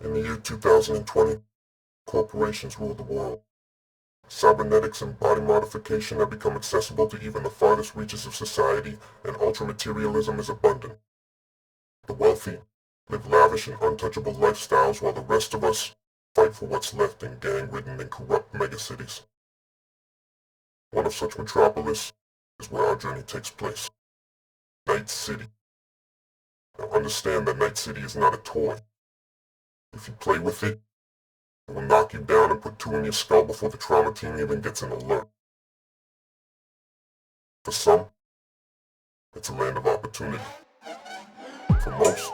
In the year 2020, corporations rule the world. Cybernetics and body modification have become accessible to even the farthest reaches of society, and ultra-materialism is abundant. The wealthy live lavish and untouchable lifestyles while the rest of us fight for what's left in gang-ridden and corrupt megacities. One of such metropolis is where our journey takes place. Night City. Now understand that Night City is not a toy. If you play with it, it will knock you down and put two in your skull before the trauma team even gets an alert. For some, it's a land of opportunity. For most,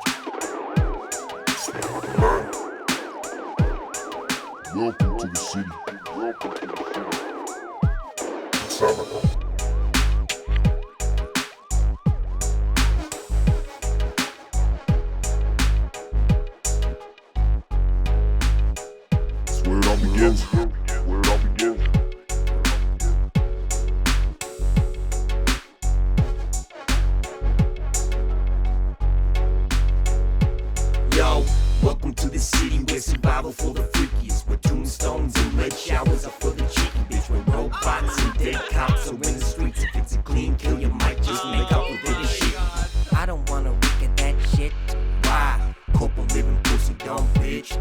it's where you can learn. Welcome to the city. It's CYBERDRUNK. Where it all begins. Where it all begins. Yo, welcome to the city where survival for the freakiest, where tombstones and lead showers are for the cheeky bitch, where robots and dead cops are in the streets. If it's a clean kill, you might just make up with it and shit. I don't wanna look at that shit. Why? Corporal living pussy dumb bitch.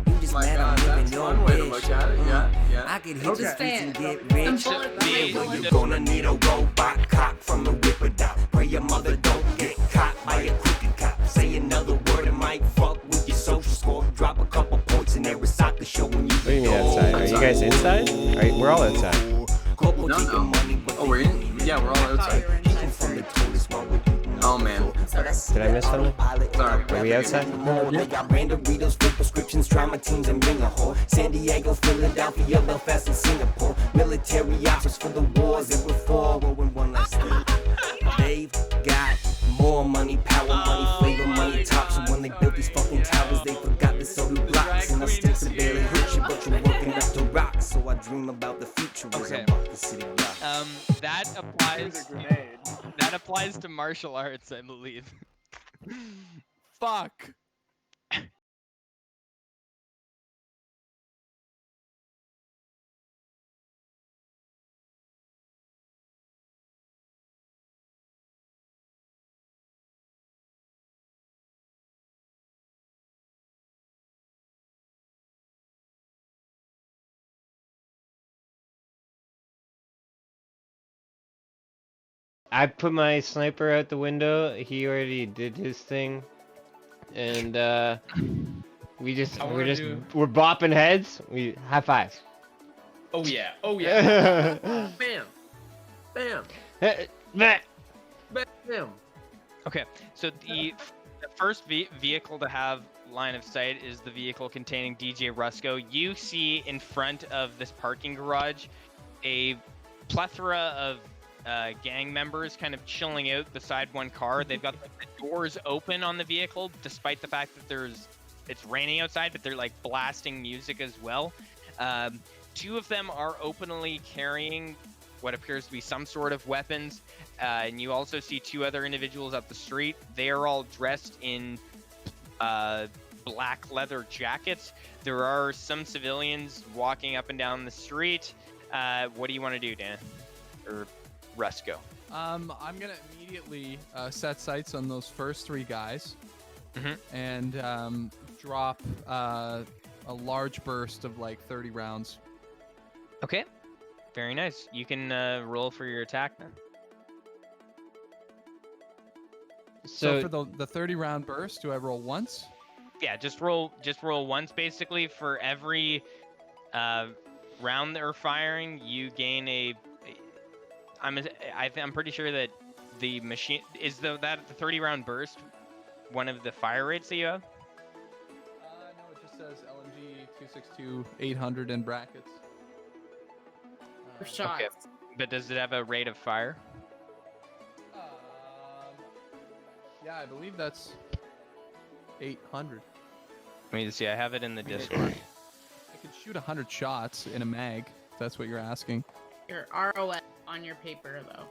You just mad I'm living your bitch. I could hit the streets and get rich. Well, you're gonna need a robot cock from the whipper dot. Pray your mother don't get caught by a crooked cop. Say another word and might fuck with your social score. Drop a couple points in every soccer show when you. What do you mean outside? Are you guys inside? We're all outside. No. Oh, we're in? Yeah, we're all outside. Oh, man. Did I miss something? Sorry. Are we outside? They got random Doritos, full prescriptions, trauma teams, and ring a whore. San Diego, Philadelphia, Belfast, and Singapore. Military offers for the wars that were for. Oh, and one last thing. They've got more money, power money, flavor money, tops. And when they built these fucking towers, they forgot to sell the blocks. And I still to barely hit you, but you're working up to rock. So I dream about the future as I walk the city blocks. That applies to martial arts, I believe. Fuck. I put my sniper out the window. He already did his thing, and we're bopping heads. We high fives. Oh yeah. Oh yeah. Bam. Bam. Meh. Bam. Okay, so the first vehicle to have line of sight is the vehicle containing DJ Rusko. You see in front of this parking garage a plethora of gang members kind of chilling out beside one car. They've got the doors open on the vehicle, despite the fact that it's raining outside, but they're like blasting music as well. Two of them are openly carrying what appears to be some sort of weapons, and you also see two other individuals up the street. They are all dressed in black leather jackets. There are some civilians walking up and down the street. What do you want to do, Dan? Or Rusko? I'm gonna immediately set sights on those first three guys, and drop a large burst of like 30 rounds. Okay, very nice. You can roll for your attack then. So for the 30 round burst, do I roll once? Yeah, just roll once basically. For every round they're firing, you gain I'm pretty sure that the machine is the 30 round burst one of the fire rates that you have. No, it just says LMG 262 800 in brackets. Shots. Okay. But does it have a rate of fire? Yeah, I believe that's 800. Let me just see. I have it in the Discord. I could shoot 100 shots in a mag, if that's what you're asking. Your ROS on your paper, though.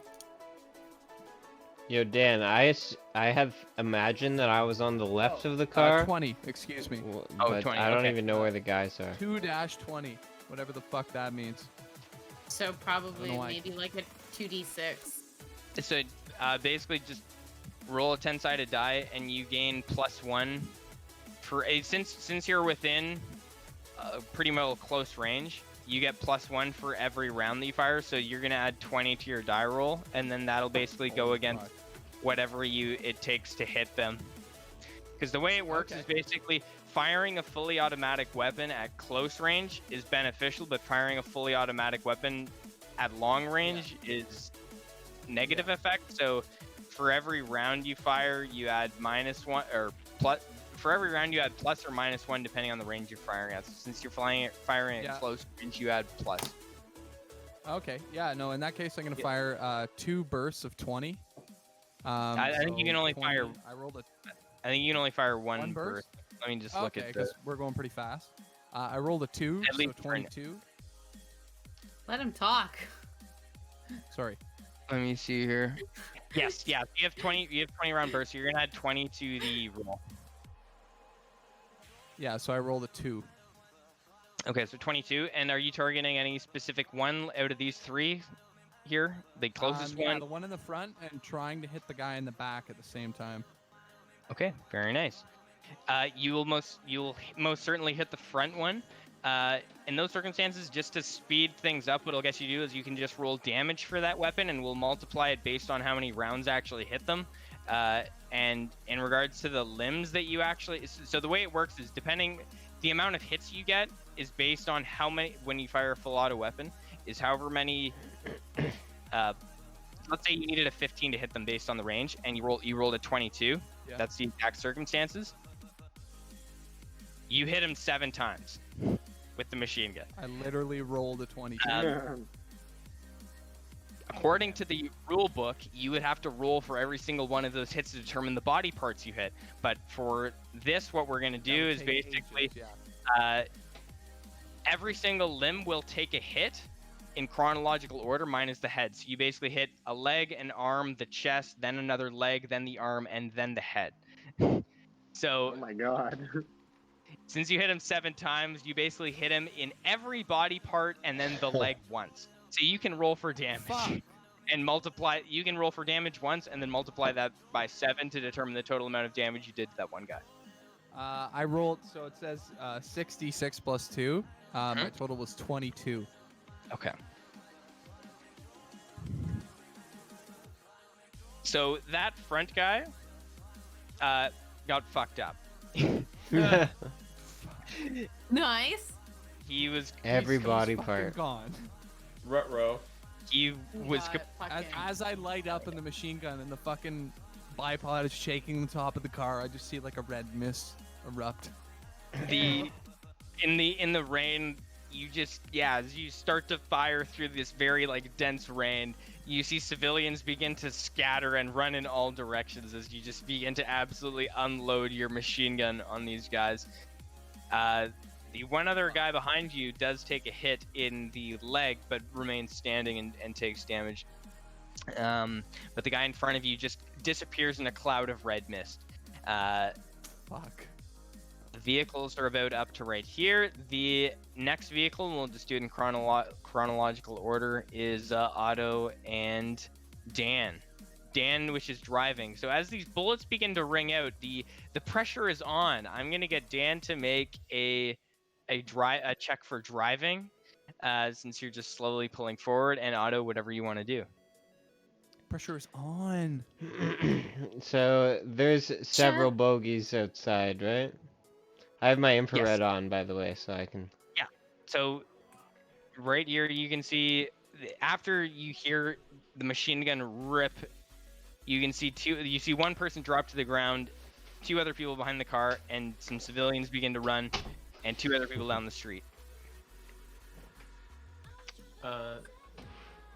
Yo, Dan, I have imagined that I was on the left of the car, 20, excuse me. but 20, I don't okay. even know where the guys are. 2-20, whatever the fuck that means. So probably know why. maybe like a 2d6. So basically just roll a 10-sided die and you gain +1 for a since you're within pretty much close range. You get +1 for every round that you fire, so you're gonna add 20 to your die roll, and then that'll basically go against whatever it takes to hit them. Because the way it works is basically firing a fully automatic weapon at close range is beneficial, but firing a fully automatic weapon at long range is negative effect. So for every round you fire, you add -1 or plus. For every round you add plus or -1 depending on the range you're firing at. So since you're firing at close range, you add plus. Okay, yeah, no, in that case, I'm gonna fire 2 bursts of 20. I think you can only fire. I rolled a I think you can only fire one One burst? burst. Let me just look okay, at the. because we're going pretty fast. I rolled a 2, At so least turn it. 22. Let him talk. Sorry. Let me see here. Yes, yeah. You have 20. You have 20 round burst. So you're gonna add 20 to the roll. Yeah, so I rolled a 2. Okay, so 22. And are you targeting any specific one out of these 3 here? The closest Yeah, one? the one in the front and trying to hit the guy in the back at the same time. Okay, very nice. You'll most certainly hit the front one. In those circumstances, just to speed things up, what it'll get you to do is you can just roll damage for that weapon, and we'll multiply it based on how many rounds actually hit them. And in regards to the limbs that you actually, so the way it works is the amount of hits you get is based on how many, when you fire a full auto weapon, is however many. Let's say you needed a 15 to hit them based on the range, and you rolled a 22. Yeah. That's the exact circumstances. You hit him 7 times with the machine gun. I literally rolled a 22. According to the rule book, you would have to roll for every single one of those hits to determine the body parts you hit. But for this, what we're going to do is basically every single limb will take a hit in chronological order minus the head. So you basically hit a leg, an arm, the chest, then another leg, then the arm, and then the head. So, Oh my god. since you hit him 7 times, you basically hit him in every body part and then the leg once. So you can roll for damage. Fuck. And multiply. You can roll for damage once and then multiply that by 7 to determine the total amount of damage you did to that one guy. I rolled, so it says 66 plus 2. My total was 22. Okay. So that front guy got fucked up. Nice. He was Every body Fucking part. gone. Ruh-roh. he was As I light up in the machine gun and the fucking bipod is shaking the top of the car, I just see like a red mist erupt. in the rain. You just as you start to fire through this very dense rain, you see civilians begin to scatter and run in all directions as you just begin to absolutely unload your machine gun on these guys. The one other guy behind you does take a hit in the leg, but remains standing and takes damage. But the guy in front of you just disappears in a cloud of red mist. Fuck. The vehicles are about up to right here. The next vehicle, and we'll just do it in chronological order, is Otto and Dan. Dan, which is driving. So as these bullets begin to ring out, the pressure is on. I'm gonna get Dan to make a check for driving, since you're just slowly pulling forward, and Otto, whatever you want to do. Pressure is on. So there's several bogeys outside, right? I have my infrared on, by the way, so I can. Yeah. So right here, you can see after you hear the machine gun rip, you can see You see one person drop to the ground, 2 other people behind the car, and some civilians begin to run, and 2 other people down the street.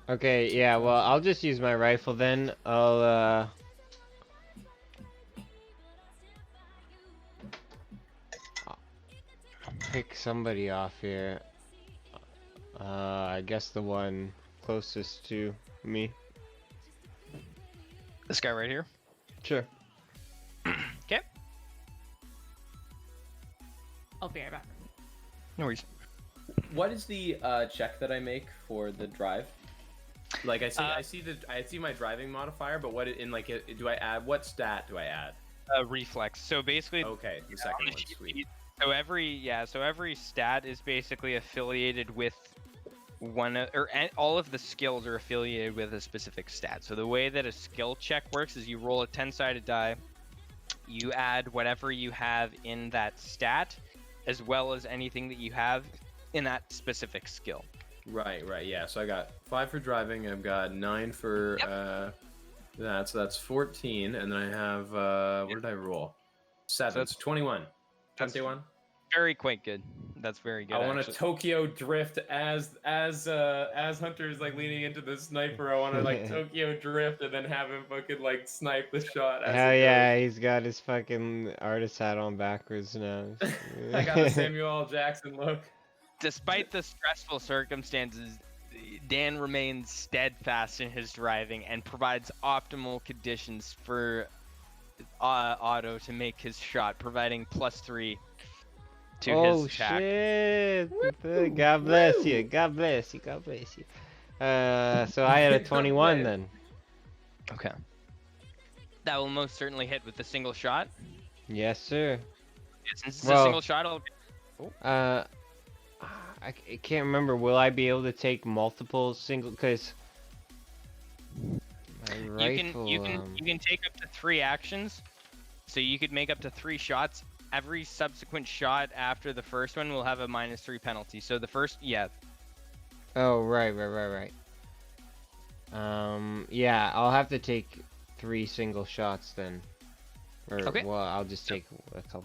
Okay, yeah, well, I'll just use my rifle then. I'll, pick somebody off here. I guess the one closest to me. This guy right here. Sure. Okay. I'll be right back. No worries. What is the check that I make for the drive? Like I see my driving modifier, but what in like do I add? What stat do I add? Reflex. So basically, Okay, the second one. Sweet. so every stat is basically affiliated with all of the skills are affiliated with a specific stat. So the way that a skill check works is you roll a 10-sided die, you add whatever you have in that stat, as well as anything that you have in that specific skill. Right, yeah. So I got 5 for driving. I've got 9 for that. So that's 14, and then I have what did I roll? 7. So that's 21. 21. Very quite good. That's very good. I want to actually. Tokyo drift as Hunter's like leaning into the sniper. I want to like Tokyo drift and then have him fucking like snipe the shot. As Hell it yeah, he's got his fucking artist hat on backwards now. goes. I got the Samuel L. Jackson look. Despite the stressful circumstances, Dan remains steadfast in his driving and provides optimal conditions for Otto to make his shot, providing +3 to his attack. Shit! God bless you. God bless you. God bless you. So I had a 21 then. Okay. That will most certainly hit with a single shot. Yes, sir. Since it's a single shot, I can't remember. Will I be able to take multiple single? Because you can take up to 3 actions. So you could make up to 3 shots. Every subsequent shot after the first one will have a -3 penalty. So the first, yeah. Oh, right. Yeah, I'll have to take 3 single shots then. Or, Okay. well, I'll just take a couple.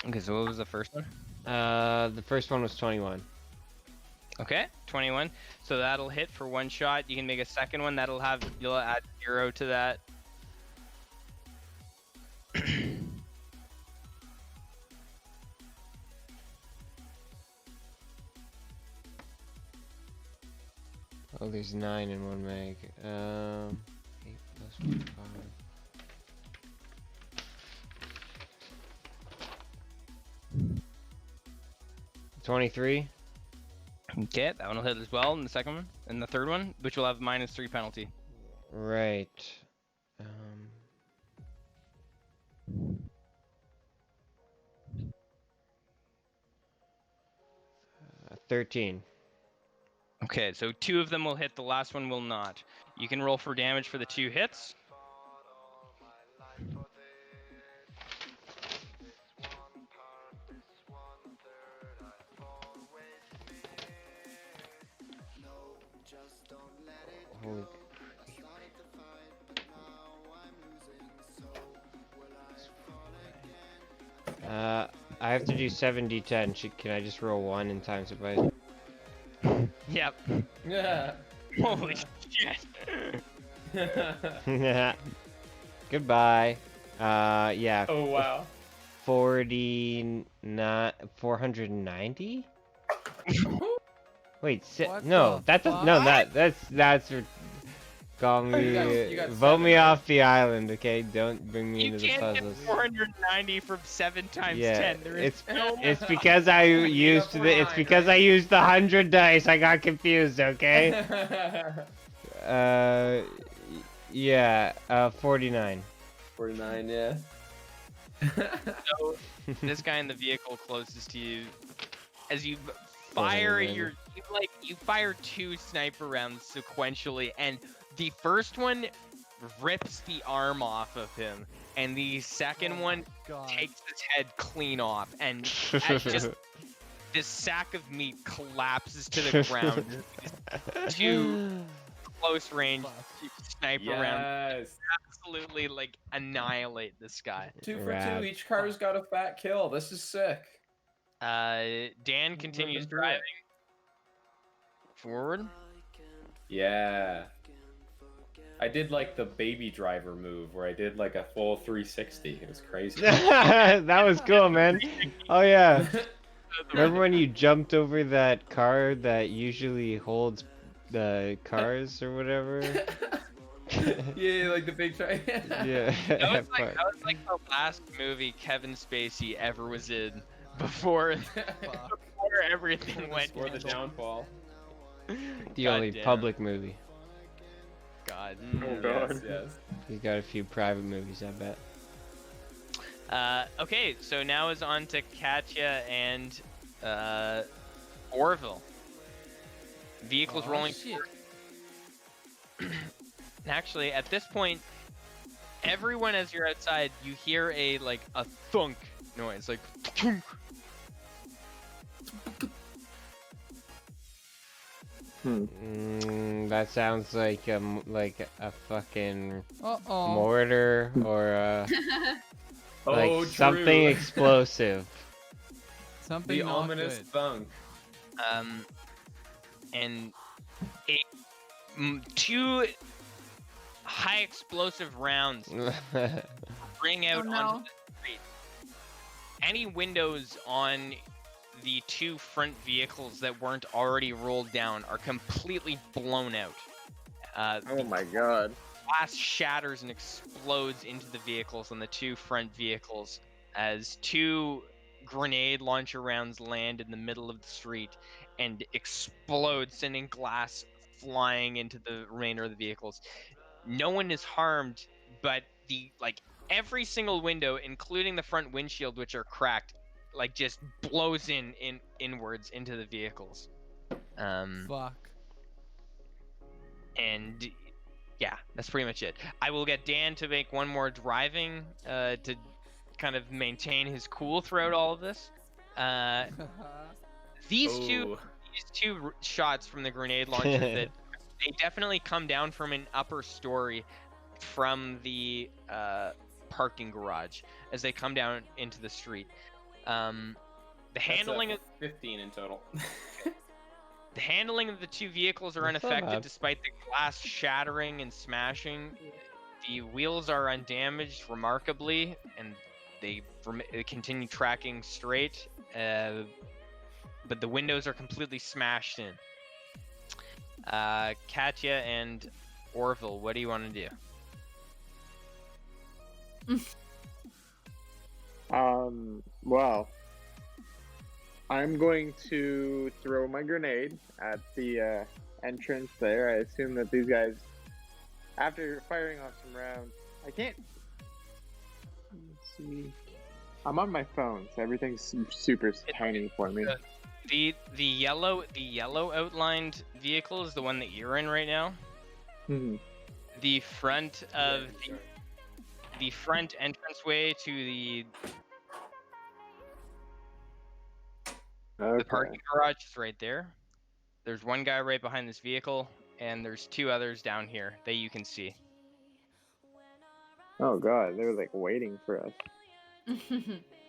Okay, so what was the first one? The first one was 21. Okay, 21. So that'll hit for 1 shot. You can make a second one. You'll add 0 to that. Oh, there's 9 in one mag. 8 plus 1, 5. 23. Okay, that one will hit as well in the second one. And the third one, which will have -3 penalty. Right. 13. Okay, so 2 of them will hit, the last one will not. You can roll for damage for the 2 hits. Holy. I have to do 7d10. Can I just roll 1 and times it by? Yep. Yeah. Holy shit. Goodbye. Yeah. Oh wow. 490? Wait, What no, the that doesn't. No, fuck? that's call me. You got Vote 7, me right? off the island, okay? Don't bring me You into the can't get puzzles. 490 from 7 times Yeah, 10. There is no it's because I used the. It's 49, because I used the 100 dice. I got confused, okay? Yeah. 49. 49, yeah. So, this guy in the vehicle closest to you, as you fire you fire 2 sniper rounds sequentially, and the first one rips the arm off of him, and the second one God. takes his head clean off, and this sack of meat collapses to the ground. 2 close range sniper rounds Yes. absolutely like annihilate this guy. 2 for Rad. 2. Each car's got a fat kill. This is sick. Dan continues through it. driving forward. Yeah. I did like the baby driver move where I did like a full 360. It was crazy. That was cool, man. Oh yeah. Remember when you jumped over that car that usually holds the cars or whatever. Yeah, like the big try. Yeah. That was like the last movie Kevin Spacey ever was in before everything went. Or the downfall. The only Goddamn. public movie. God. Yes, yes. He's got a few private movies, I bet. Okay, so now is on to Katya and Orville. Vehicles rolling. Shit. Actually, at this point, everyone as you're outside, you hear a thunk noise, like thunk. That sounds like a fucking Uh-oh. mortar or like Oh, something true. explosive. Something The not ominous good. thunk. And two high explosive rounds ring out Oh, no. onto the street. Any windows on the two front vehicles that weren't already rolled down are completely blown out. Oh my god. Glass shatters and explodes into the vehicles on the two front vehicles as two grenade launcher rounds land in the middle of the street and explode, sending glass flying into the remainder of the vehicles. No one is harmed, but every single window, including the front windshield, which are cracked, just blows inwards into the vehicles. Fuck. And yeah, that's pretty much it. I will get Dan to make one more driving to kind of maintain his cool throughout all of this. These two shots from the grenade launcher that they definitely come down from an upper story from the parking garage as they come down into the street. The handling of 15 in total. the handling of the two vehicles are That's not unaffected bad. despite the glass shattering and smashing. The wheels are undamaged remarkably, and they continue tracking straight. But the windows are completely smashed in. Katya and Orville, what do you want to do? Well, I'm going to throw my grenade at the entrance there. I assume that these guys, after firing off some rounds, I can't see. I'm on my phone, so everything's super tiny for me. The yellow outlined vehicle is the one that you're in right now. Mhm. The front of the front entranceway to the Okay. parking garage is right there. There's one guy right behind this vehicle, and there's two others down here that you can see. Oh god, they were like waiting for us.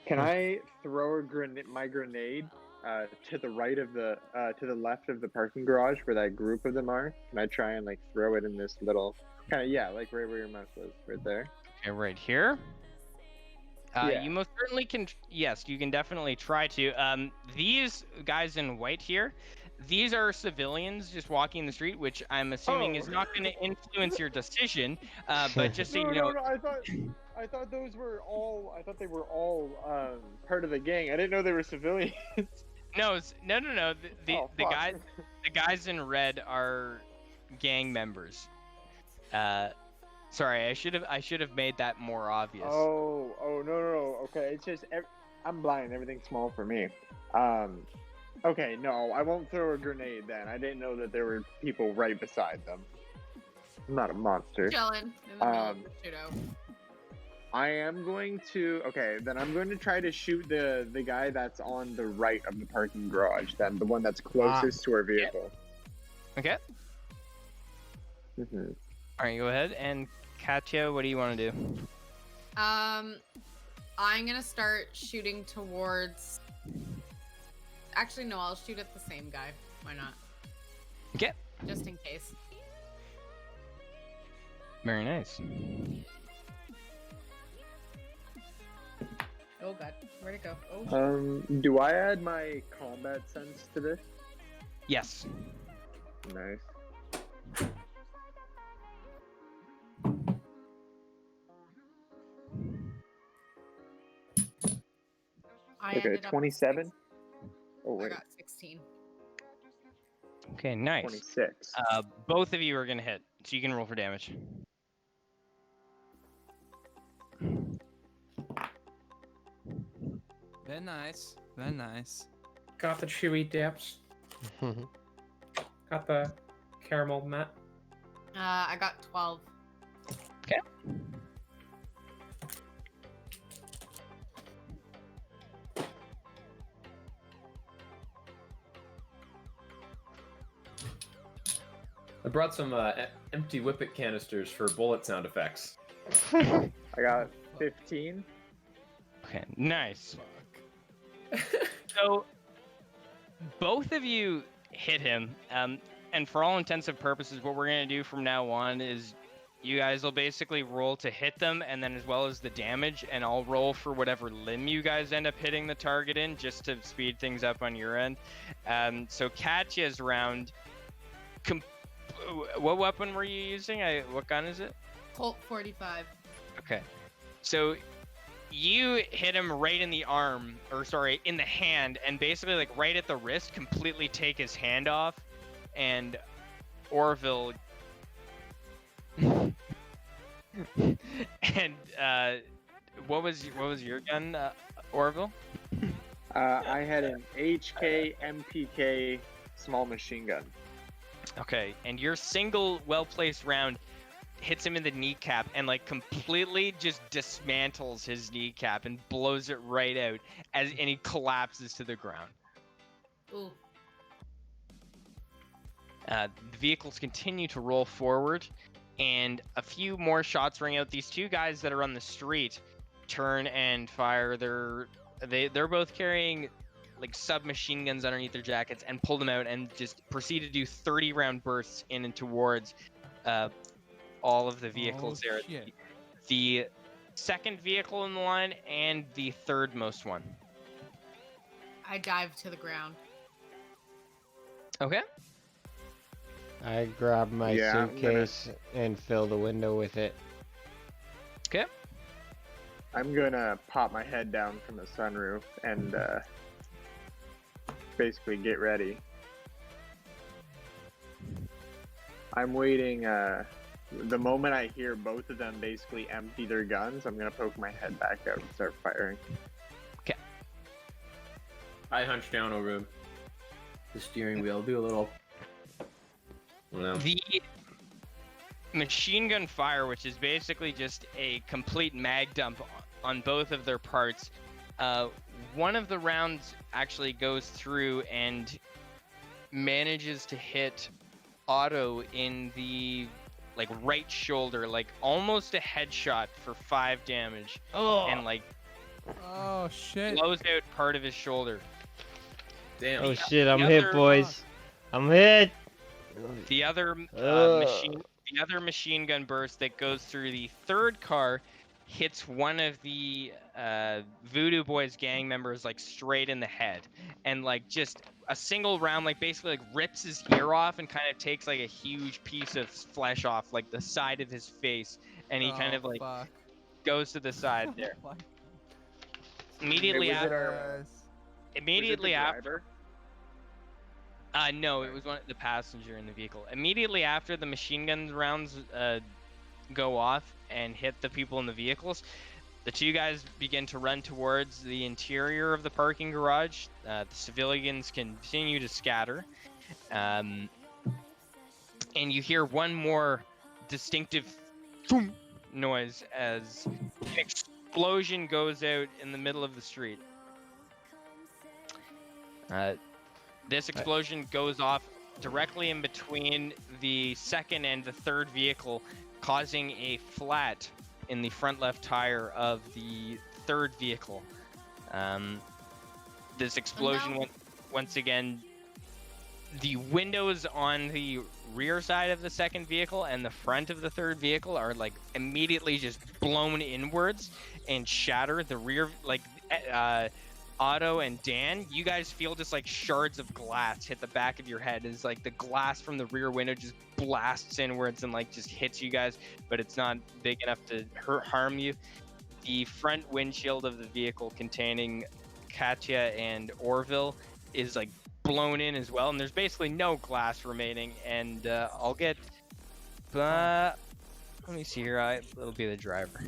Can I throw my grenade to the right of the to the left of the parking garage where that group of them are? Can I try and throw it in this little kind of right where your mouse was, right there? Okay, right here. Yeah. You most certainly can. Yes, you can definitely try to. These guys in white here, these are civilians just walking the street, which I'm assuming is not going to influence your decision. But just so you know, No, I thought those were all. I thought they were all part of the gang. I didn't know they were civilians. no. Oh, The fuck. guys in red are gang members. Sorry, I should have made that more obvious. Oh no. Okay, it's just I'm blind. Everything's small for me. Okay, no, I won't throw a grenade then. I didn't know that there were people right beside them. I'm not a monster. Chillin' in the middle of the shootout. I am going to. Okay, then I'm going to try to shoot the guy that's on the right of the parking garage. Then the one that's closest to our vehicle. Okay. Mm-hmm. All right, go ahead. And Katya, what do you want to do? I'm gonna start shooting towards. Actually, no, I'll shoot at the same guy. Why not? Okay. Just in case. Very nice. Oh god, where'd it go? Oh. Do I add my combat sense to this? Yes. Nice. I Okay, ended up 27. Oh I wait, got 16. Okay, nice. 26. Both of you are gonna hit, so you can roll for damage. Very nice. Very nice. Got the chewy dips. Got the caramel nut. I got 12. Okay. I brought some empty whippet canisters for bullet sound effects. I got 15. Okay, nice. So, both of you hit him, and for all intents and purposes, what we're gonna do from now on is you guys will basically roll to hit them, and then as well as the damage, and I'll roll for whatever limb you guys end up hitting the target in, just to speed things up on your end. So Katya's round. What weapon were you using? What gun is it? Colt 45. Okay. So you hit him right in the arm, or sorry, in the hand, and basically like right at the wrist, completely take his hand off, and Orville and what was your gun, Orville? I had an HK MPK small machine gun. Okay, and your single well-placed round hits him in the kneecap and like completely just dismantles his kneecap and blows it right out and he collapses to the ground. Ooh. The vehicles continue to roll forward, and a few more shots ring out. These two guys that are on the street turn and fire. They're both carrying like submachine guns underneath their jackets and pull them out and just proceed to do 30-round bursts in and towards all of the vehicles there. Shit. The second vehicle in the line and the third most one. I dive to the ground. Okay. I grab my Yeah, I'm suitcase and fill the window with it. Okay. I'm gonna pop my head down from the sunroof and basically get ready. I'm waiting. The moment I hear both of them basically empty their guns, I'm gonna poke my head back out and start firing. Okay. I hunch down over the steering wheel, do a little. I don't know. The machine gun fire, which is basically just a complete mag dump on both of their parts. One of the rounds actually goes through and manages to hit Otto in the like right shoulder, like almost a headshot for 5 damage, and like Oh shit. blows out part of his shoulder. Damn. Oh shit, I'm the hit, other- boys. I'm hit. The other machine gun burst that goes through the third car hits one of the Voodoo Boys gang members like straight in the head, and like just a single round like basically like rips his ear off and kind of takes like a huge piece of flesh off like the side of his face, and he kind of like fuck. goes to the side there. Fuck. Immediately was it after. Yes. Immediately Was it the after. driver? No, it was the passenger in the vehicle. Immediately after the machine gun rounds go off and hit the people in the vehicles, the two guys begin to run towards the interior of the parking garage. The civilians continue to scatter. And you hear one more distinctive thump noise as an explosion goes out in the middle of the street. This explosion goes off directly in between the second and the third vehicle, causing a flat in the front left tire of the third vehicle. This explosion once again, the windows on the rear side of the second vehicle and the front of the third vehicle are like immediately just blown inwards and shatter. The rear, like Otto and Dan, you guys feel just like shards of glass hit the back of your head as like the glass from the rear window just blasts inwards and like just hits you guys, but it's not big enough to harm you. The front windshield of the vehicle containing Katya and Orville is like blown in as well, and there's basically no glass remaining. And I'll get. Let me see here. It'll be the driver.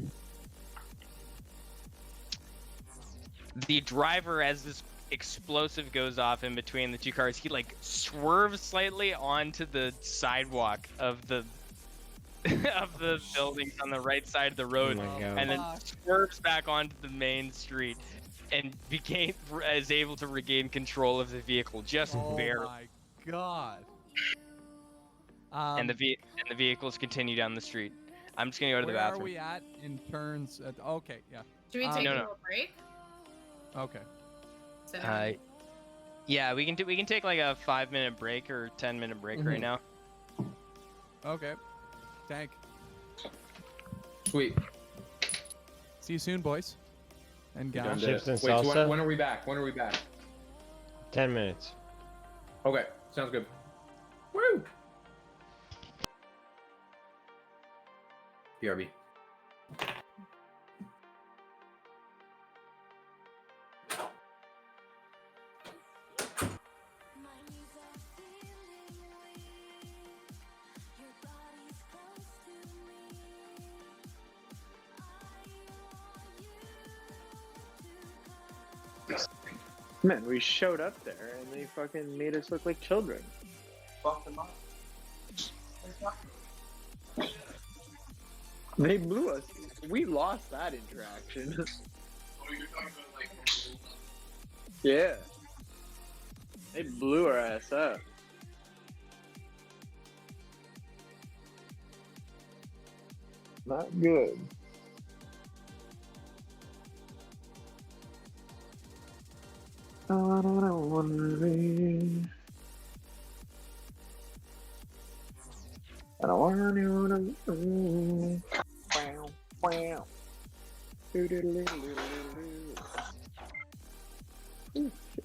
The driver, as this explosive goes off in between the two cars, he like swerves slightly onto the sidewalk of the of the buildings on the right side of the road, and then swerves back onto the main street, and is able to regain control of the vehicle just barely. Oh my god. And the vehicles continue down the street. I'm just gonna go to the bathroom. Where are we at in turns? Okay, yeah. Should we take a little break? Okay. Yeah, we can take like a 5-minute break or 10-minute break right now. Okay. Tank. Sweet. See you soon, boys. And We done gals. did it. Chips and Wait, so salsa? when are we back? When are we back? 10 minutes. Okay, sounds good. Woo! BRB. Man, we showed up there and they fucking made us look like children. Fuck them up. They blew us. We lost that interaction. Yeah. They blew our ass up. Not good. I don't wanna be. I don't wanna be. Wow, wow. Ooh, shit.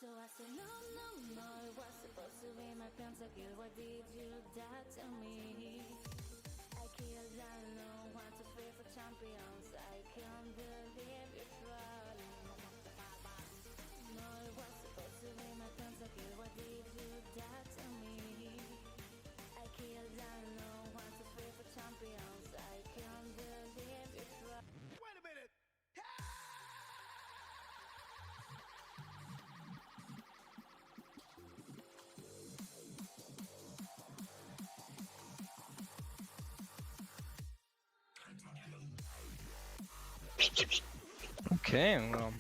So I said, no, no, no, it was supposed to be my pentakill. Why did you die to me? I killed, I know, want to fight for champions. I can't believe it's falling. No, it was supposed to be my pentakill. Why did you die to me? I killed, I know, want to fight for champions. I can't believe it's falling. Wait a minute! Okay, well.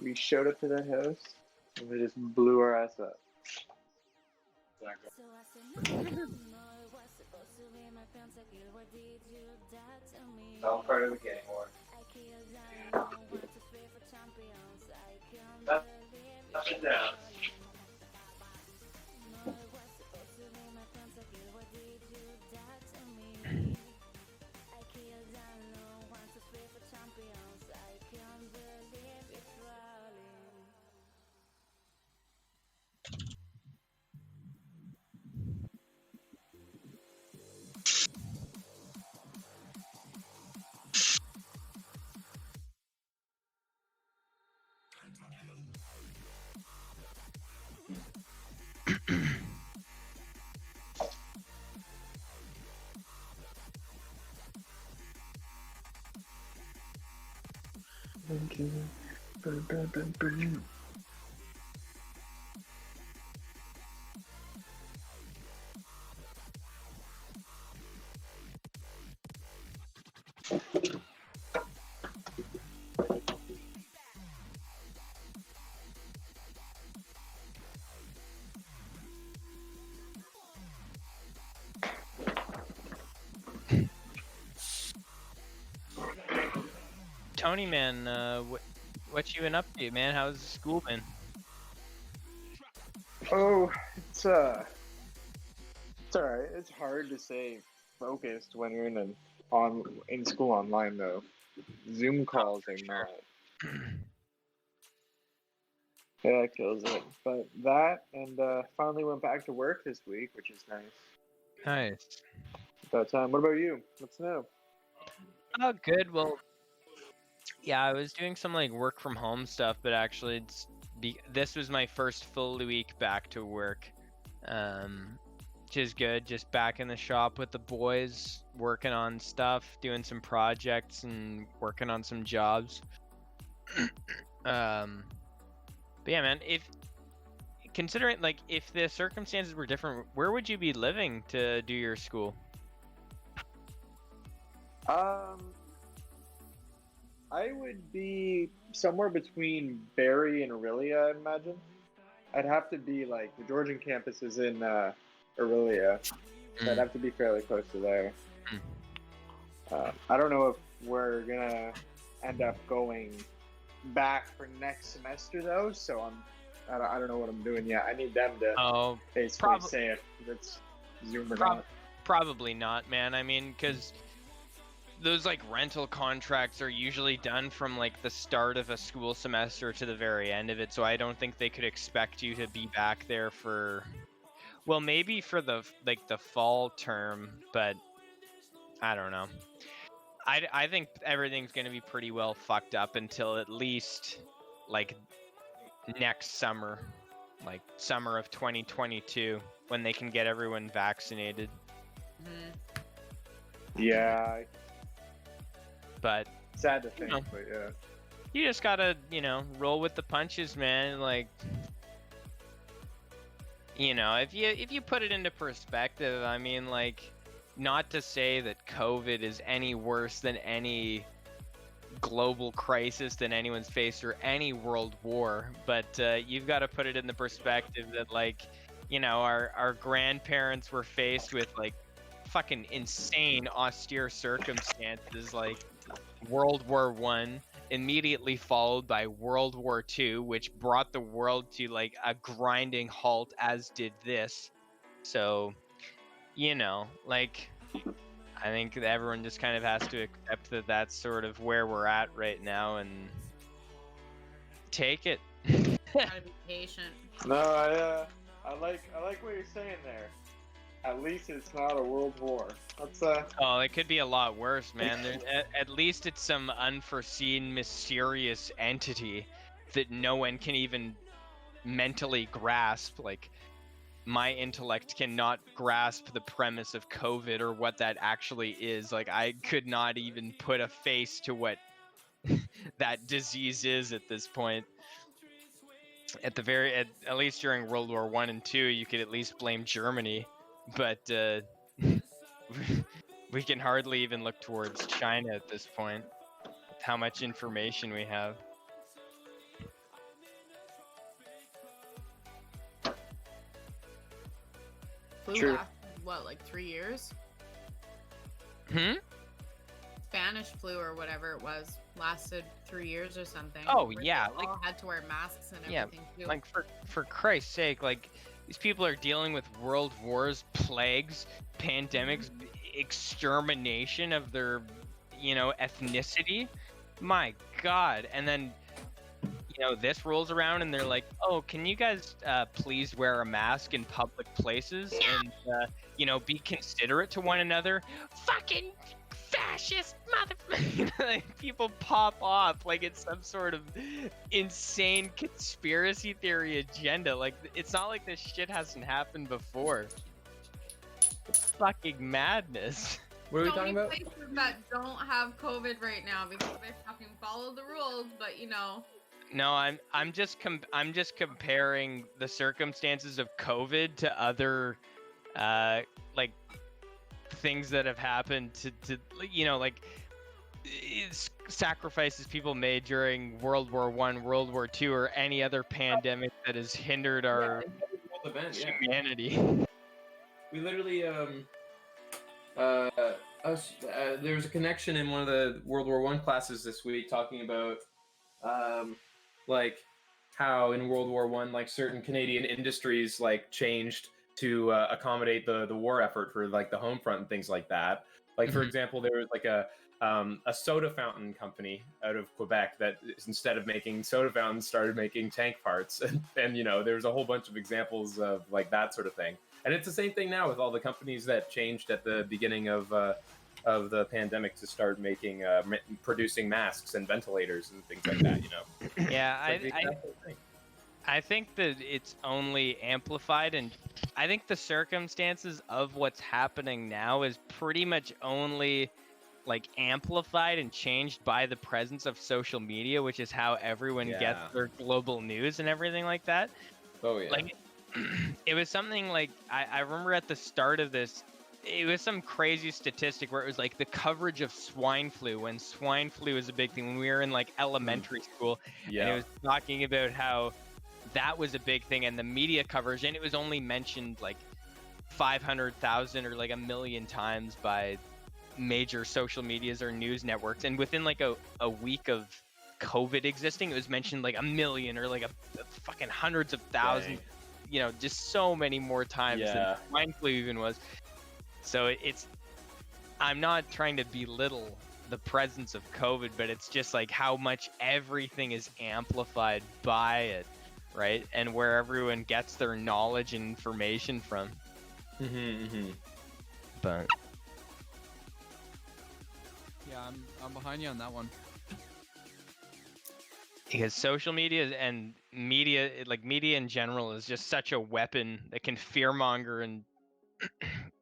We showed up to that house and they just blew our ass up. So I said, no, no, no, it was supposed to be my pentakill. Why did you die to me? All part of the gang war. I killed, I know, want to fight for champions. I can't believe Up and down. Thank you. Tony, man, what you been up to, man? How's school been? Oh, it's alright. It's hard to stay focused when you're in school online though. Zoom calls are not. Yeah, it kills it. But that and finally went back to work this week, which is nice. Nice. But what about you? What's new? Oh, good. Well, yeah, I was doing some like work from home stuff, but actually, this was my first full week back to work, which is good. Just back in the shop with the boys, working on stuff, doing some projects, and working on some jobs. But yeah, man, considering like if the circumstances were different, where would you be living to do your school? I would be somewhere between Barrie and Aurelia, I imagine. I'd have to be like the Georgian campus is in Aurelia, so I'd have to be fairly close to there. I don't know if we're gonna end up going back for next semester though, so I don't know what I'm doing yet. I need them to basically say if it's Zoom or not. Probably not, man. I mean, because those like rental contracts are usually done from like the start of a school semester to the very end of it, so I don't think they could expect you to be back there for, well, maybe for the fall term, but I don't know. I think everything's gonna be pretty well fucked up until at least like next summer, like summer of 2022, when they can get everyone vaccinated. Yeah. But sad to think, but yeah. You just gotta, roll with the punches, man. Like, if you put it into perspective, I mean, like, not to say that COVID is any worse than any global crisis that anyone's faced or any world war, but you've got to put it in the perspective that, like, our grandparents were faced with like fucking insane austere circumstances, like World War I, immediately followed by World War II, which brought the world to like a grinding halt, as did this. So, like, I think that everyone just kind of has to accept that that's sort of where we're at right now and take it. Gotta be patient. No, I like what you're saying there. At least it's not a world war. That's Oh, it could be a lot worse, man. At least it's some unforeseen, mysterious entity that no one can even mentally grasp. Like, my intellect cannot grasp the premise of COVID or what that actually is. Like, I could not even put a face to what that disease is at this point. At least during World War I and II, you could at least blame Germany, but we can hardly even look towards China at this point, with how much information we have. Flu lasted, what, like 3 years? Spanish flu or whatever it was lasted 3 years or something. Oh yeah, they all had to wear masks and everything too. Like for Christ's sake, like these people are dealing with world wars, plagues, pandemics, extermination of their, ethnicity. My God, and then this rolls around and they're like, oh, can you guys please wear a mask in public places and be considerate to one another? Fucking fascist motherfucker. Like, people pop off like it's some sort of insane conspiracy theory agenda. Like, it's not like this shit hasn't happened before. It's fucking madness. What are we talking about? Places that don't have COVID right now because they fucking follow the rules, but you know. No, I'm just comparing the circumstances of COVID to other like things that have happened to you know, like sacrifices people made during World War I, World War II, or any other pandemic that has hindered our humanity. We literally there's a connection in one of the World War I classes this week talking about like how in World War I, like certain Canadian industries like changed to accommodate the war effort for like the home front and things like that. Like for example, there was like a soda fountain company out of Quebec that instead of making soda fountains started making tank parts, and you know there's a whole bunch of examples of like that sort of thing. And it's the same thing now with all the companies that changed at the beginning of the pandemic to start making producing masks and ventilators and things like that. You know. Yeah, I think that it's only amplified, and I think the circumstances of what's happening now is pretty much only like amplified and changed by the presence of social media, which is how everyone gets their global news and everything like that. Oh yeah. Like it was something like I remember at the start of this, it was some crazy statistic where it was like the coverage of swine flu, when swine flu was a big thing when we were in like elementary school. Yeah. And it was talking about how that was a big thing, and the media coverage, and it was only mentioned like 500,000 or like 1 million times by major social medias or news networks, and within like a week of COVID existing, it was mentioned like 1 million or like a fucking hundreds of thousands. You know, just so many more times than swine flu even was. So I'm not trying to belittle the presence of COVID, but it's just like how much everything is amplified by it, right? And where everyone gets their knowledge and information from. But yeah, I'm behind you on that one. Because social media and media, like media in general, is just such a weapon that can fearmonger and,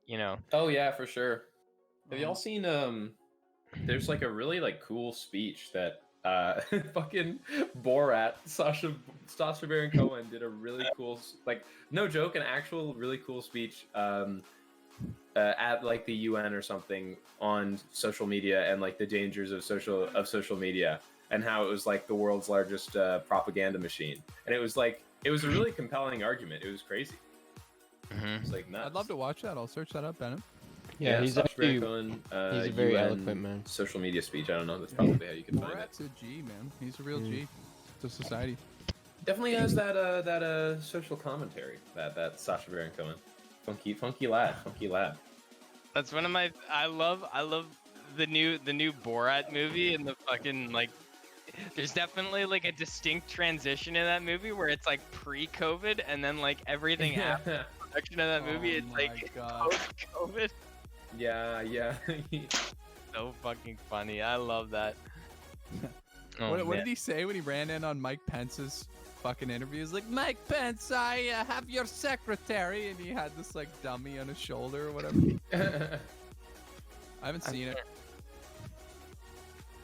you know. Oh yeah, for sure. Have y'all seen there's like a really like cool speech that fucking Borat, Sacha Baron Cohen did a really cool, like no joke, an actual really cool speech at like the UN or something on social media and like the dangers of social media. And how it was like the world's largest propaganda machine, and it was a really compelling argument. It was crazy. It's like nuts. I'd love to watch that. I'll search that up, Bennett. Yeah, he's actually he's a very UN eloquent man. Social media speech. I don't know. That's probably how you can find it. Borat's a G, man. He's a real G to society. Definitely has that social commentary. That Sacha Baron Cohen, funky lad. That's one of my. I love the new Borat movie, and the fucking like. There's definitely like a distinct transition in that movie where it's like pre-COVID, and then like everything after the production of that movie, it's like post-COVID. Yeah. So fucking funny. I love that. What did he say when he ran in on Mike Pence's fucking interview? He's like, Mike Pence, I have your secretary, and he had this like dummy on his shoulder or whatever. I haven't seen it.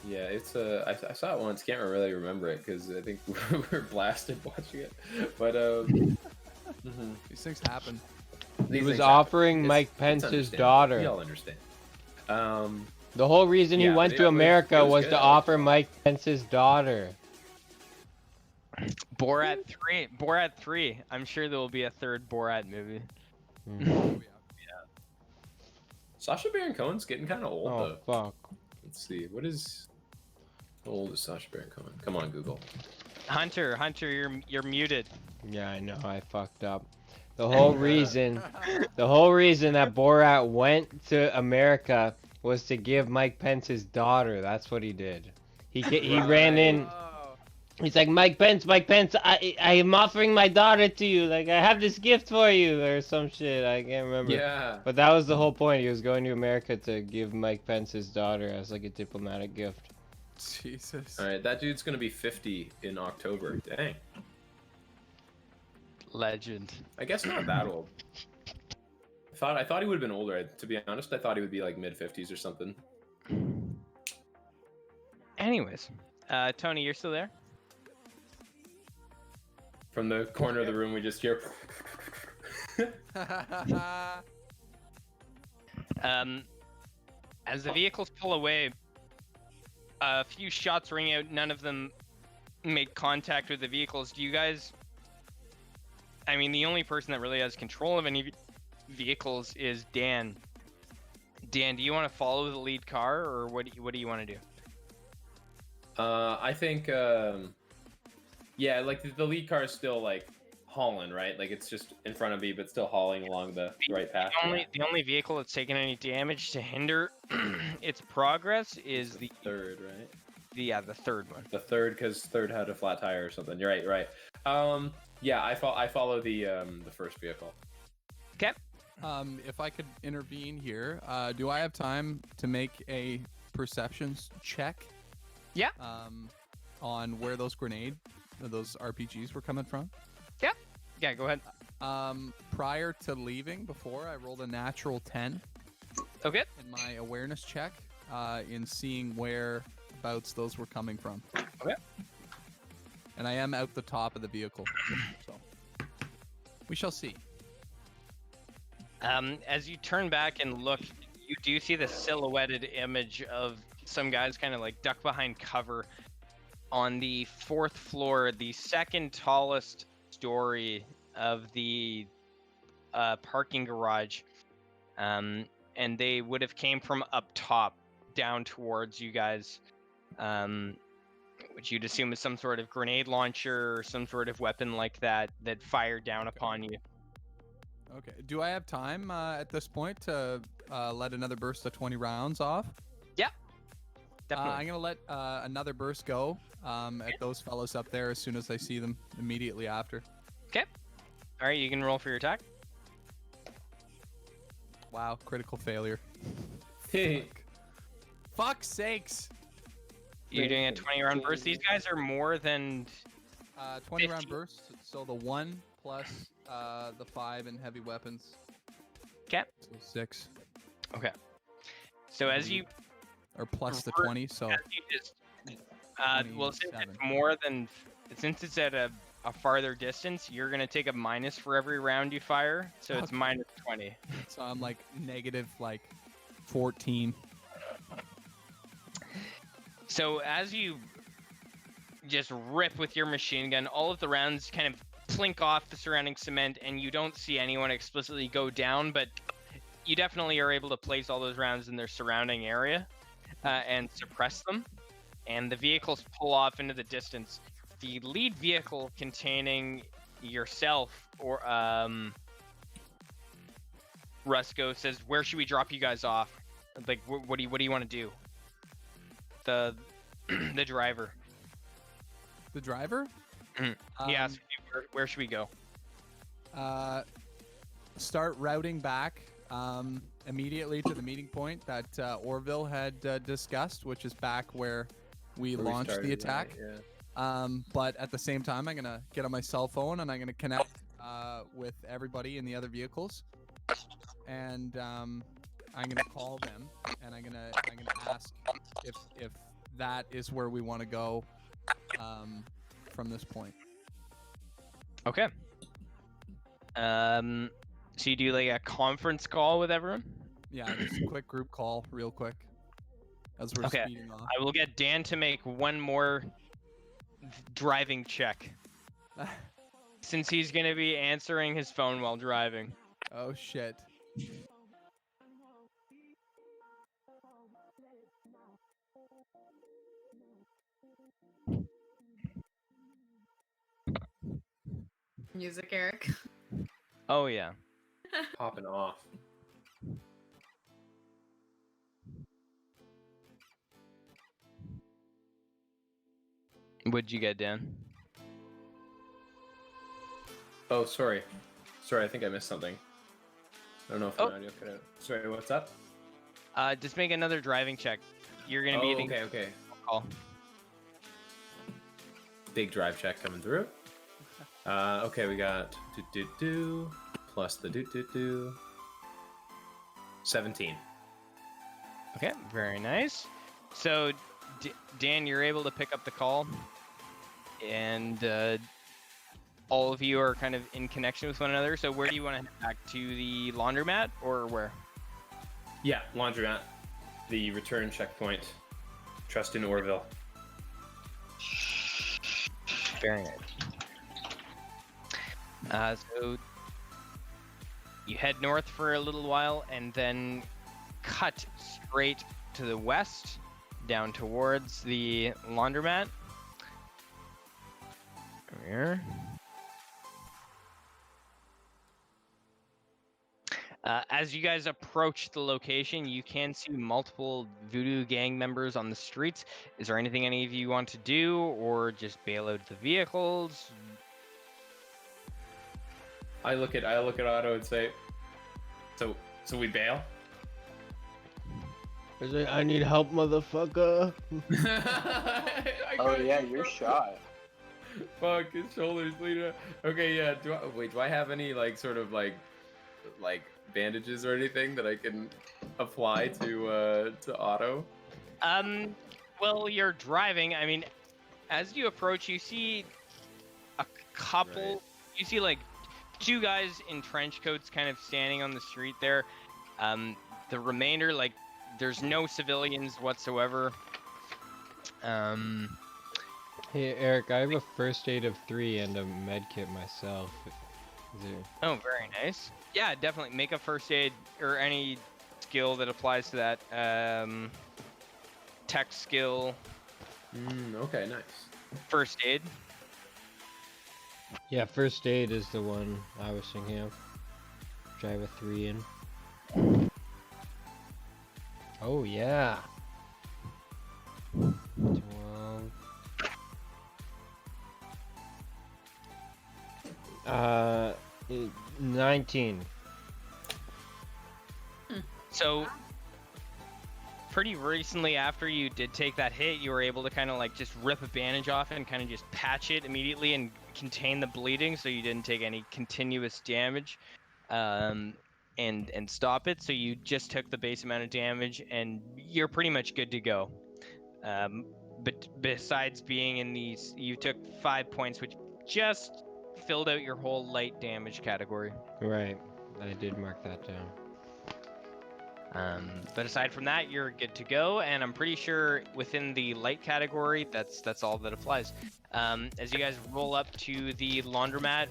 Yeah, it's I saw it once. Can't really remember it because I think we were blasted watching it. But these things happen. He was offering Mike Pence's daughter. We all understand. The whole reason he went to America was to offer Mike Pence's daughter. Borat 3. I'm sure there will be a third Borat movie. Yeah. Sacha Baron Cohen's getting kind of old though. Fuck. Let's see. How old is Sacha Baron Cohen? Come on, Google. Hunter, you're muted. Yeah, I know. I fucked up. The whole reason that Borat went to America was to give Mike Pence his daughter. That's what he did. He ran in. He's like, Mike Pence, I am offering my daughter to you. Like, I have this gift for you, or some shit. I can't remember. Yeah. But that was the whole point. He was going to America to give Mike Pence his daughter as like a diplomatic gift. Jesus. All right, that dude's gonna be 50 in October. Dang. Legend. I guess not that old. I thought he would have been older. To be honest, I thought he would be like mid-50s or something. Anyways, Tony, you're still there? From the corner of the room, we just hear. As the vehicles pull away, a few shots ring out. None of them make contact with the vehicles. Do you guys? I mean, the only person that really has control of any vehicles is Dan. Dan, do you want to follow the lead car, or what do you want to do? I think, yeah, like the lead car is still like hauling, right? Like it's just in front of me, but still hauling along the right path. The only vehicle that's taken any damage to hinder its progress is the third, right? The third one. The third, because third had a flat tire or something. You're right. Yeah, I follow the first vehicle. Okay. If I could intervene here, do I have time to make a perceptions check? Yeah. On where those RPGs were coming from? Yeah. Yeah, go ahead. Prior to leaving, before I rolled a natural 10. Okay. In my awareness check, in seeing whereabouts those were coming from. Okay. And I am out the top of the vehicle, so we shall see. As you turn back and look, you do see the silhouetted image of some guys kind of like duck behind cover on the 4th floor, the second tallest story of the parking garage. And they would have came from up top down towards you guys, which you'd assume is some sort of grenade launcher or some sort of weapon like that fired down upon you. Okay. Do I have time at this point to let another burst of 20 rounds off? Yeah. Definitely. I'm going to let another burst go at those fellows up there as soon as I see them immediately after. Okay. All right, you can roll for your attack. Wow, critical failure. Hey. Fuck sakes. You're doing a 20-round burst. These guys are more than 20 round burst. So the 1 plus the 5 in heavy weapons. Okay. So 6. Okay. So as you or plus the 20, so well, since it's at a farther distance, you're gonna take a minus for every round you fire, so it's minus 20. So I'm like negative 14. So as you just rip with your machine gun, all of the rounds kind of plink off the surrounding cement, and you don't see anyone explicitly go down, but you definitely are able to place all those rounds in their surrounding area and suppress them. And the vehicles pull off into the distance. The lead vehicle containing yourself or Rusko says, "Where should we drop you guys off? Like, what do you want to do?" The driver. The driver? He asked, where should we go? Start routing back immediately to the meeting point that Orville had discussed, which is back where we launched the attack. But at the same time, I'm gonna get on my cell phone and I'm gonna connect with everybody in the other vehicles, and I'm gonna call them and I'm gonna ask if that is where we want to go from this point. Okay. So you do like a conference call with everyone? Yeah, just a quick group call, real quick, as we're speeding off. I will get Dan to make one more driving check, since he's gonna be answering his phone while driving. Oh shit. Music, Eric. Oh yeah. Popping off. What'd you get, Dan? Oh, sorry. Sorry, I think I missed something. I don't know if Oh. an audio cut out. Sorry, what's up? Just make another driving check. You're gonna be Oh, the okay. call. Big drive check coming through. Okay, we got plus the 17. Okay, very nice. So, Dan, you're able to pick up the call, and all of you are kind of in connection with one another. So, where do you want to head back to the laundromat, or where? Yeah, laundromat. The return checkpoint. Trust in Orville. Very nice. So you head north for a little while and then cut straight to the west down towards the laundromat. Come here. As you guys approach the location, you can see multiple Voodoo Gang members on the streets. Is there anything any of you want to do, or just bail out the vehicles? I look at Otto and say, so we bail. I need help, motherfucker. Oh yeah, you're shot. Fuck, his shoulders bleeding out. Okay, yeah. Do I have any like sort of like bandages or anything that I can apply to Otto? Well, you're driving. I mean, as you approach, you see a couple. Right. You see like two guys in trench coats, kind of standing on the street there. The remainder, like, there's no civilians whatsoever. Hey Eric, I have a first aid of 3 and a med kit myself. Is there... Oh, very nice. Yeah, definitely make a first aid or any skill that applies to that. Tech skill. Okay, nice. First aid. Yeah, first aid is the one I was thinking of. Which I have a 3 in. Oh yeah. 12. 19. So, pretty recently after you did take that hit, you were able to kind of like just rip a bandage off and kind of just patch it immediately and contain the bleeding, so you didn't take any continuous damage, and stop it. So you just took the base amount of damage, and you're pretty much good to go. But besides being in these, you took 5 points, which just filled out your whole light damage category. Right, I did mark that down. But aside from that, you're good to go, and I'm pretty sure within the light category, that's all that applies. As you guys roll up to the laundromat,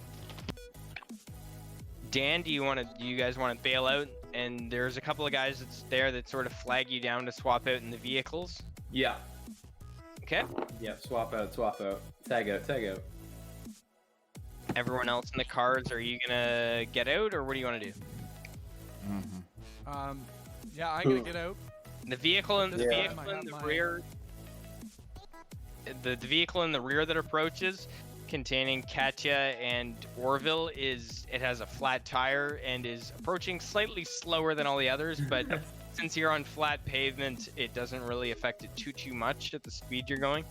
Dan, do you guys want to bail out? And there's a couple of guys that's there that sort of flag you down to swap out in the vehicles. Yeah. Okay. Yeah. Swap out. Tag out. Everyone else in the cars, are you gonna get out, or what do you want to do? Yeah, I'm gonna get out. The vehicle in the Yeah. vehicle in the rear. The vehicle in the rear that approaches, containing Katya and Orville, it has a flat tire and is approaching slightly slower than all the others, but since you're on flat pavement, it doesn't really affect it too much at the speed you're going.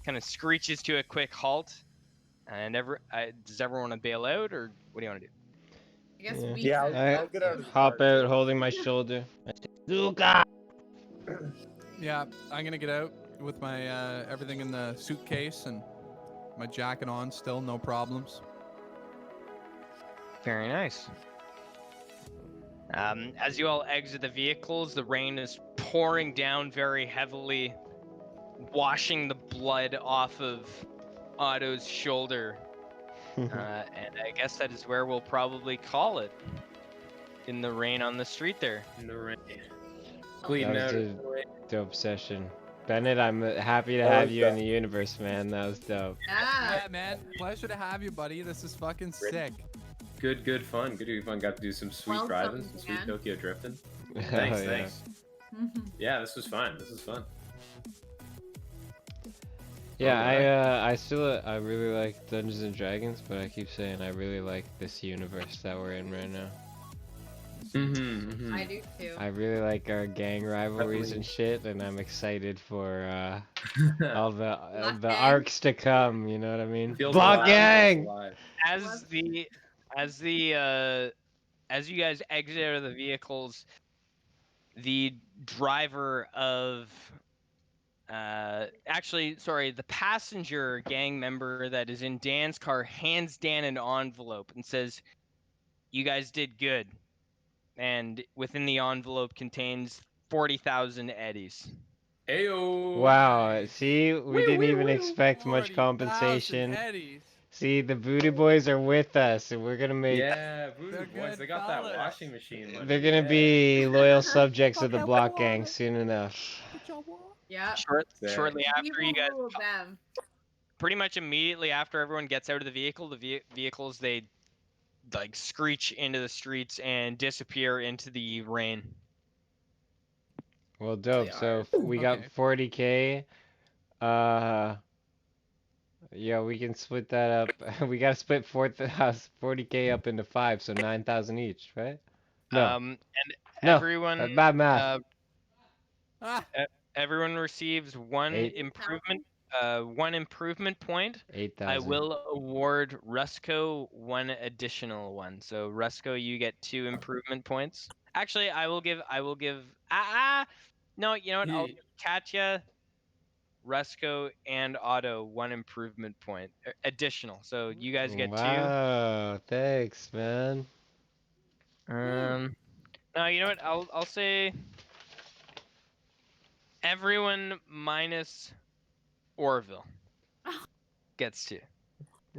Kind of screeches to a quick halt. And does everyone want to bail out, or what do you want to do? I guess we Yeah, could- I'll get out of the Hop car, out too. holding my shoulder. Zuka! Yeah, I'm gonna get out with my everything in the suitcase and my jacket on still, no problems. Very nice. As you all exit the vehicles, the rain is pouring down very heavily, washing the blood off of Otto's shoulder. And I guess that is where we'll probably call it. In the rain on the street there. In the rain. That Bleeding was out. a dope session. Bennett, I'm happy to That have was you in dope. the universe, man. That was dope. Yeah. Yeah, man, pleasure to have you, buddy. This is fucking sick. Good fun. Good fun. Got to do some sweet Welcome, driving, some sweet man. Tokyo drifting. Oh, Thanks. yeah. Yeah, this was fun. Yeah, Okay. I really like Dungeons and Dragons, but I keep saying I really like this universe that we're in right now. I do too. I really like our gang rivalries and shit, and I'm excited for all Block the gang. arcs to come. You know what I mean? Feels Block alive. Feels gang. alive. As the as you guys exit out of the vehicles, the driver of actually, sorry, the passenger gang member that is in Dan's car hands Dan an envelope and says, "You guys did good." And within the envelope contains 40,000 eddies. Ayo. Wow. Nice. See, we didn't even expect much 40,000 compensation. eddies. See, the Booty Boys are with us, and we're gonna make. Yeah, Voodoo They're Boys. good They got that fellas. washing machine money. They're gonna Yeah. be loyal subjects of the Okay, Block water. Gang soon enough. Yep. Shortly We after you will guys, rule them. pretty much immediately after everyone gets out of the vehicle, the vehicles they like screech into the streets and disappear into the rain. Well, dope. So we got Okay. 40K. Yeah, we can split that up. We gotta split 40K up into 5, so 9,000 each, right? No, And no, everyone, bad math. Ah, everyone receives one 8, improvement point. I 8,000. will award Rusco one additional one. So Rusco, you get 2 improvement points. Actually, I will give no, you know what? I'll give Katya, Rusco, and Otto 1 improvement point additional. So you guys get 2. Wow, thanks, man. No, you know what? I'll say everyone minus Orville gets 2.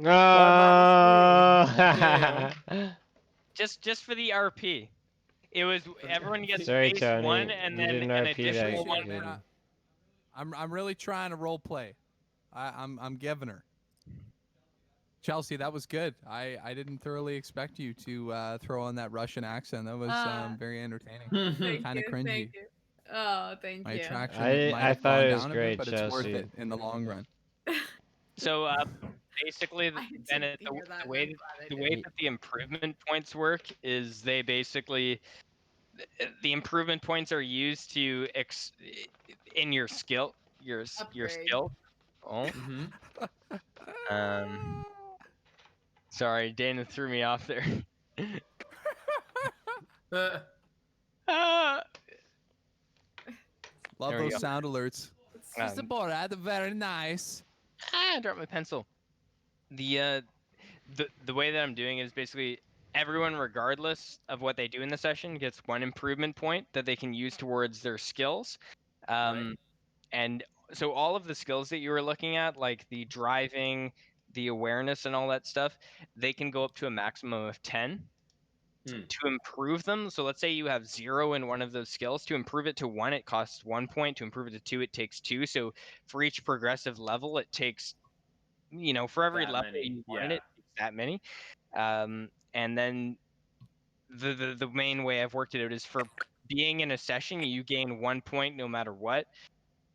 Oh. Just for the RP. It was everyone gets Sorry, base 1 Tony. and You then didn't an RP that additional one. good. I'm really trying to role play. I'm giving her. Chelsea, that was good. I didn't thoroughly expect you to throw on that Russian accent. That was very entertaining. Thank Kind of you, cringy. thank you. Oh, thank My you. attraction might I have thought gone it was down a bit, great, but it's worth Chelsea. it in the long run. So basically, I didn't Bennett, hear that, the way and I'm glad I the way didn't. that the improvement points work is they basically the improvement points are used to in your skill your Upgrade. skill. Oh. Sorry, Dana threw me off there. Ah! Love There we those go. sound alerts. It's just a Very nice. I dropped my pencil. The way that I'm doing it is basically everyone, regardless of what they do in the session, gets 1 improvement point that they can use towards their skills. And so all of the skills that you were looking at, like the driving, the awareness, and all that stuff, they can go up to a maximum of 10 to improve them. So let's say you have 0 in one of those skills. To improve it to 1, it costs 1 point. To improve it to 2, it takes 2. So for each progressive level, it takes, for every That level many, you want yeah. it takes that many. And then the main way I've worked it out is for being in a session, you gain 1 point no matter what.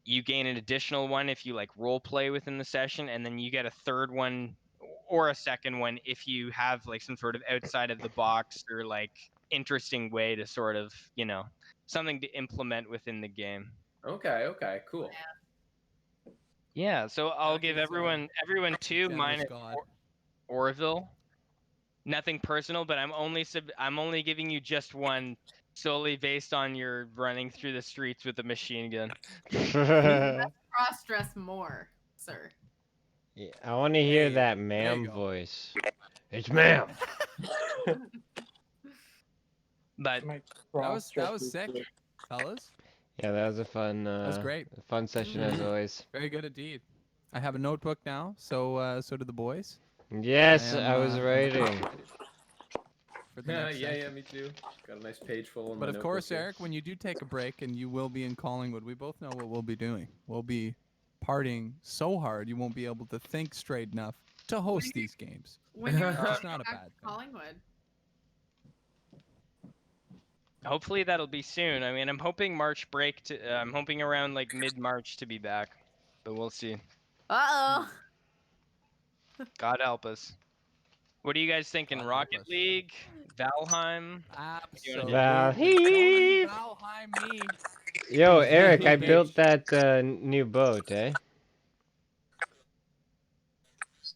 You gain an additional one if you like role play within the session, and then you get a third one or a second one if you have like some sort of outside of the box or like interesting way to sort of, something to implement within the game. Okay, cool. Yeah, so I'll give everyone 2 minus God. Orville. Nothing personal, but I'm only giving you just 1 solely based on your running through the streets with a machine gun. cross-dress more, sir. Yeah, I want to hear that ma'am voice. It's ma'am. But that was sick, fellas. Yeah, that was a fun. That was great. Fun session as always. Very good indeed. I have a notebook now, so so do the boys. Yes, I was writing. For the next Yeah, session. me too. Got a nice page full of But my of course, notebook here. Eric, when you do take a break and you will be in Collingwood, we both know what we'll be doing. We'll be partying so hard you won't be able to think straight enough to host these games. When you're It's going not a back bad to thing. Collingwood. hopefully that'll be soon. I mean, I'm hoping March break I'm hoping around like mid-March to be back, but we'll see. Uh-oh. God help us. What are you guys thinking? God help Rocket us. League, Valheim? You wanna do? Tony Valheim. Valheim me. Yo, Eric, I Bitch. built that new boat, eh?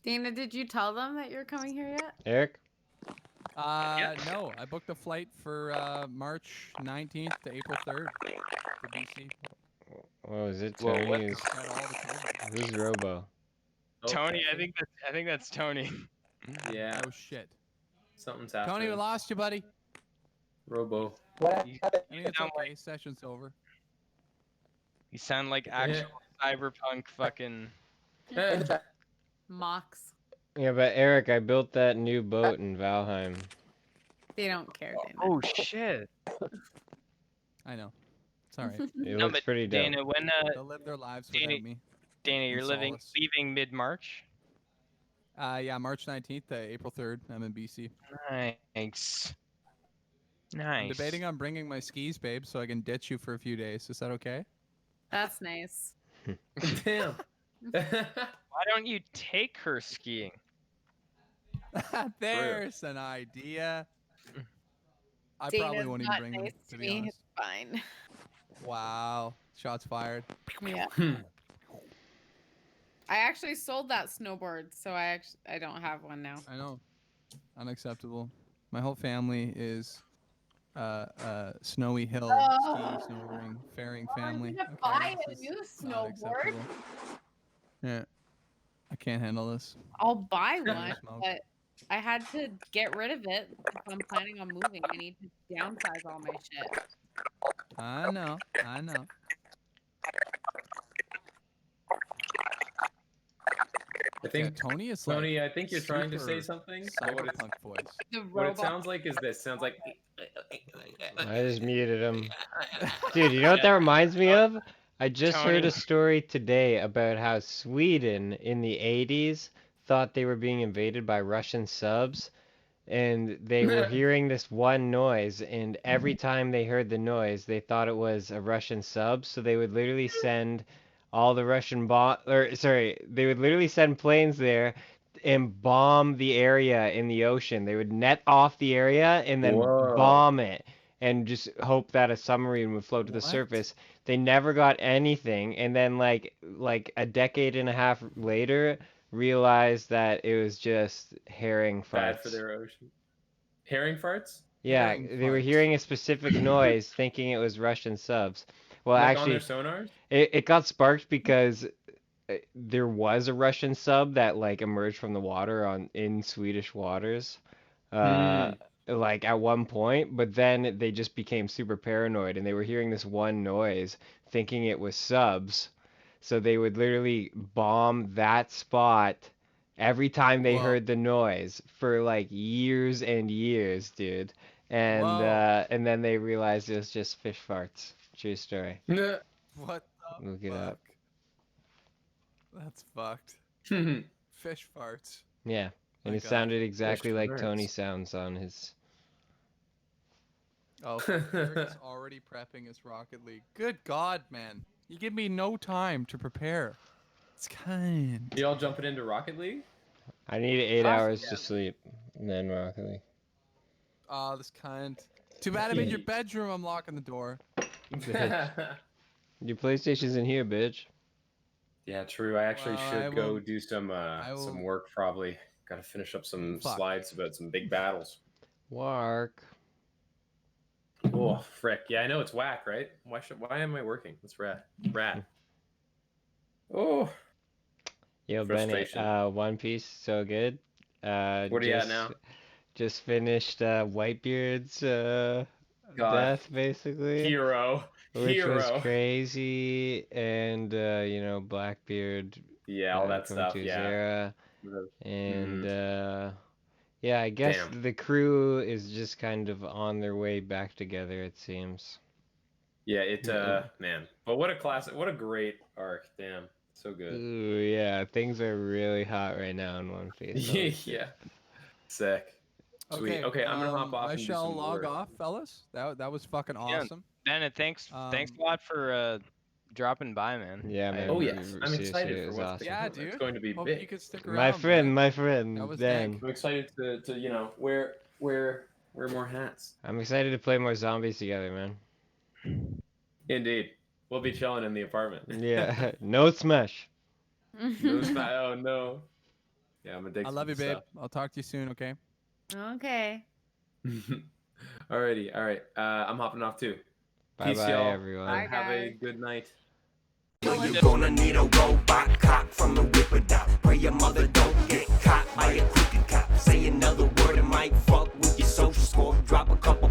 Dana, did you tell them that you're coming here yet? Eric? No, I booked a flight for March 19th to April 3rd to BC. What was it, Whoa, what Tony? Got all the COVID. Who's Robo? Tony, I think that's Tony. Yeah, Oh shit. something's Tony, happening. we lost you, buddy. Robo. I think it's sound okay. Session's over. You sound like actual cyberpunk fucking. Mox. Yeah, but Eric, I built that new boat in Valheim. They don't care, Dana. Oh shit. I know. It's all right. It No, looks but pretty dope. Dana, when They'll live their lives Dana, without me. Dana, you're solace. leaving mid-March. Yeah, March 19th to April 3rd. I'm in BC. Nice. I'm Nice. debating on bringing my skis, babe, so I can ditch you for a few days. Is that okay? That's nice. Damn. Why don't you take her skiing? There's an idea. I Dana's probably won't even not bring nice them, to be me. honest. It's fine. Wow. Shots fired. Yeah. I actually sold that snowboard, so I don't have one now. I know. Unacceptable. My whole family is Snowy Hill ski, snowboarding, fairing family. gonna Okay, buy this a new is not snowboard. acceptable. Yeah. I can't handle this. I'll buy Holy one, smoke. but I had to get rid of it if I'm planning on moving. I need to downsize all my shit. I know. I know. I think Tony is Tony, like I think you're trying to say super something. But what, cyberpunk voice. The what it robot. sounds like is this. Sounds like. I just muted him. Dude, you know what that reminds me of? I just heard a story today about how Sweden in the 80s thought they were being invaded by Russian subs, and they were hearing this one noise, and every time they heard the noise, they thought it was a Russian sub, so they would literally send all the they would literally send planes there and bomb the area in the ocean. They would net off the area and then Whoa. bomb it and just hope that a submarine would float to the surface. They never got anything, and then like a decade and a half later realized that it was just herring farts. Bad for their ocean. Herring farts? Yeah, they were hearing a specific noise thinking it was Russian subs. Well, Like actually, on their sonars? it got sparked because there was a Russian sub that like emerged from the water in Swedish waters. Like at one point, but then they just became super paranoid and they were hearing this one noise thinking it was subs. So they would literally bomb that spot every time they heard the noise for like years and years, dude. And then they realized it was just fish farts. True story. What the Look it fuck? up. That's fucked. Fish farts. Yeah. And My it God. sounded exactly Fish like farts. Tony sounds on his. Oh, so Eric is already prepping his Rocket League. Good God, man. You give me no time to prepare. It's kind. You all jumping into Rocket League? I need 8 hours to sleep. And then Rocket League. Oh, this kind. Too bad I'm in your bedroom. I'm locking the door. Your PlayStation's in here, bitch. Yeah, true. I actually Well, should I go will- do some will- work probably. Got to finish up some Fuck. slides about some big battles. Work. Oh, frick. Yeah, I know it's whack, right? Why am I working? That's rad. Rad. Oh. Yo, Bennett, Frustration. One Piece, so good. What are you at now? Just finished Whitebeard's God. death, basically. Hero. Which was Hero. crazy, and you know, Blackbeard. Yeah, all that coming stuff, to his yeah. era. And yeah, I guess Damn. the crew is just kind of on their way back together, it seems. Yeah, it man. But what a classic, what a great arc. Damn. So good. Ooh, yeah, things are really hot right now in One Piece. Yeah. Sick. Sweet. Okay, I'm gonna hop off I and do shall some log work. off, fellas. That was fucking awesome. Bennett, thanks a lot for dropping by, man. Yeah, man. Oh yes, I'm seriously, excited it for was what's awesome. to Yeah, come. dude. It's going to be Hope big. you could stick around. My friend, man. my friend, That was Dan. dank. I'm excited to you know wear more hats. I'm excited to play more zombies together, man. Indeed, we'll be chilling in the apartment. Yeah, no smash. No smash. Oh no. Yeah, I'm addicted. I love to you, babe. stuff. I'll talk to you soon, okay? Okay. Alrighty, all right. I'm hopping off too. Bye Peace, bye, y'all. everyone. Bye, Have a guys. good night. You're gonna need a robot cop from the Whipper Dot. Pray your mother don't get caught by a crooked cop. Say another word, it might fuck with your social score. Drop a couple